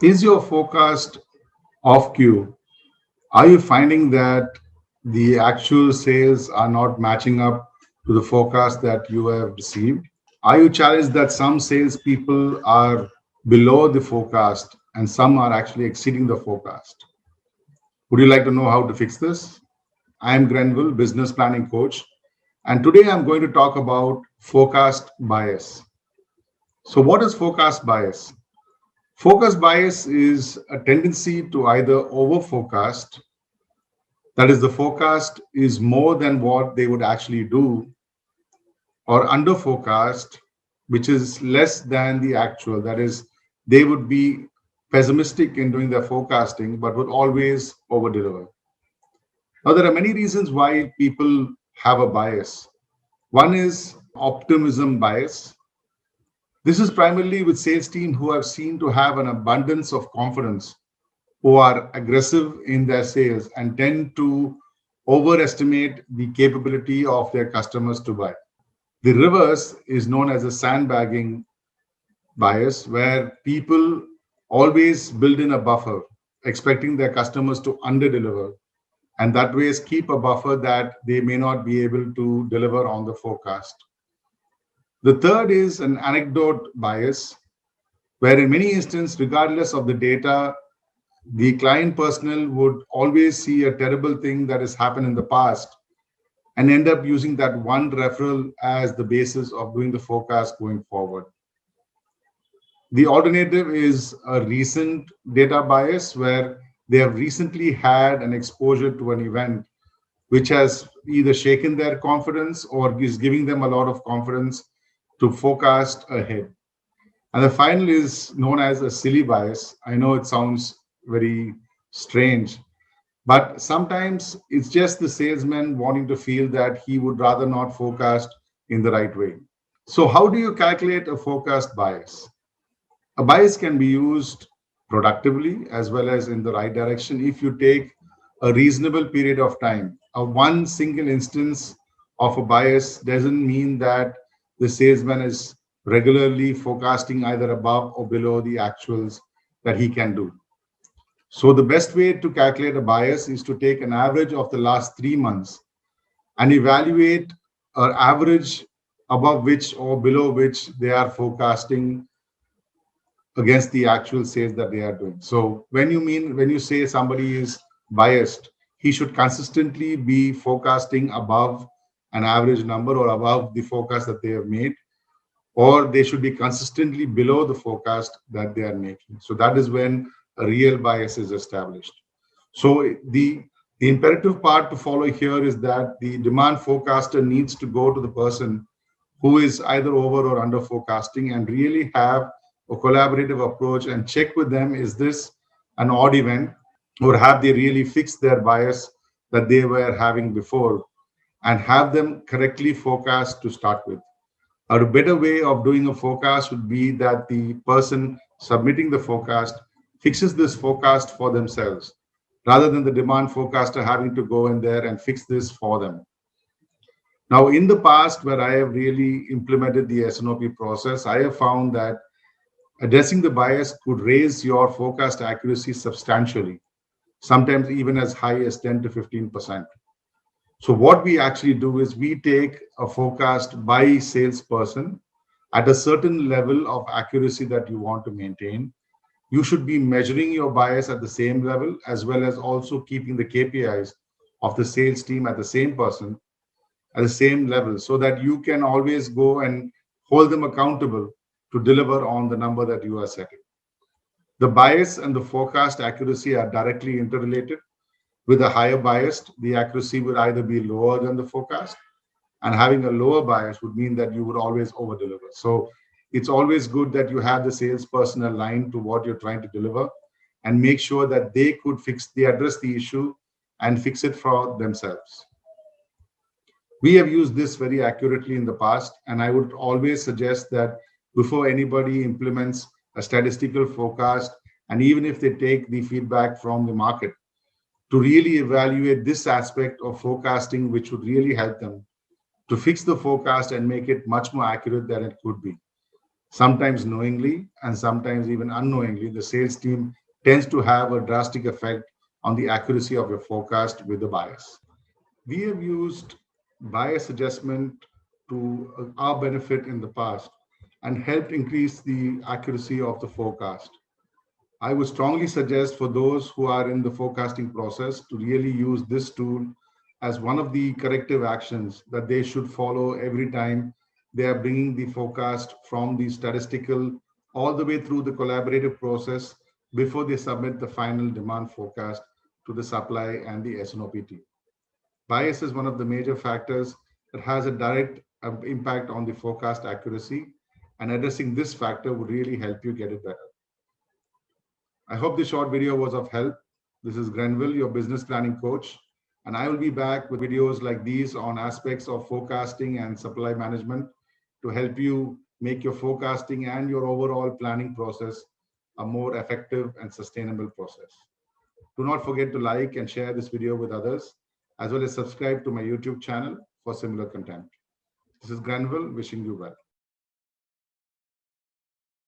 Is your forecast off cue? Are you finding that the actual sales are not matching up to the forecast that you have received? Are you challenged that some salespeople are below the forecast and some are actually exceeding the forecast? Would you like to know how to fix this? I am Grenville, business planning coach, and today I'm going to talk about forecast bias. So, what is forecast bias? Focus bias is a tendency to either over forecast, that is, the forecast is more than what they would actually do, or under forecast, which is less than the actual. That is, they would be pessimistic in doing their forecasting, but would always over deliver. Now, there are many reasons why people have a bias. One is optimism bias. This is primarily with sales team who have seen to have an abundance of confidence, who are aggressive in their sales and tend to overestimate the capability of their customers to buy. The reverse is known as a sandbagging bias, where people always build in a buffer, expecting their customers to underdeliver, and that way keep a buffer that they may not be able to deliver on the forecast. The third is an anecdote bias, where in many instances, regardless of the data, the client personnel would always see a terrible thing that has happened in the past and end up using that one referral as the basis of doing the forecast going forward. The alternative is a recent data bias, where they have recently had an exposure to an event which has either shaken their confidence or is giving them a lot of confidence to forecast ahead. And the final is known as a silly bias. I know it sounds very strange, but sometimes it's just the salesman wanting to feel that he would rather not forecast in the right way. So, how do you calculate a forecast bias? A bias can be used productively as well as in the right direction if you take a reasonable period of time. A one single instance of a bias doesn't mean that the salesman is regularly forecasting either above or below the actuals that he can do. So, the best way to calculate a bias is to take an average of the last 3 months and evaluate an average above which or below which they are forecasting against the actual sales that they are doing. So when you say somebody is biased, he should consistently be forecasting above an average number or above the forecast that they have made, or they should be consistently below the forecast that they are making. So that is when a real bias is established. So the imperative part to follow here is that the demand forecaster needs to go to the person who is either over or under forecasting and really have a collaborative approach and check with them, is this an odd event, or have they really fixed their bias that they were having before, and have them correctly forecast to start with. A better way of doing a forecast would be that the person submitting the forecast fixes this forecast for themselves rather than the demand forecaster having to go in there and fix this for them. Now, in the past, where I have really implemented the SNOP process, I have found that addressing the bias could raise your forecast accuracy substantially, sometimes even as high as 10 to 15%. So, what we actually do is we take a forecast by salesperson at a certain level of accuracy that you want to maintain. You should be measuring your bias at the same level, as well as also keeping the KPIs of the sales team at the same person at the same level, so that you can always go and hold them accountable to deliver on the number that you are setting. The bias and the forecast accuracy are directly interrelated. With a higher bias, the accuracy would either be lower than the forecast, and having a lower bias would mean that you would always over deliver. So it's always good that you have the salesperson aligned to what you're trying to deliver and make sure that they address the issue and fix it for themselves. We have used this very accurately in the past, and I would always suggest that before anybody implements a statistical forecast, and even if they take the feedback from the market, to really evaluate this aspect of forecasting, which would really help them to fix the forecast and make it much more accurate than it could be. Sometimes knowingly and sometimes even unknowingly, the sales team tends to have a drastic effect on the accuracy of your forecast with the bias. We have used bias adjustment to our benefit in the past and helped increase the accuracy of the forecast. I would strongly suggest for those who are in the forecasting process to really use this tool as one of the corrective actions that they should follow every time they are bringing the forecast from the statistical all the way through the collaborative process before they submit the final demand forecast to the supply and the S&OP team. Bias is one of the major factors that has a direct impact on the forecast accuracy, and addressing this factor would really help you get it better. I hope this short video was of help. This is Grenville, your business planning coach, and I will be back with videos like these on aspects of forecasting and supply management to help you make your forecasting and your overall planning process a more effective and sustainable process. Do not forget to like and share this video with others, as well as subscribe to my YouTube channel for similar content. This is Grenville wishing you well.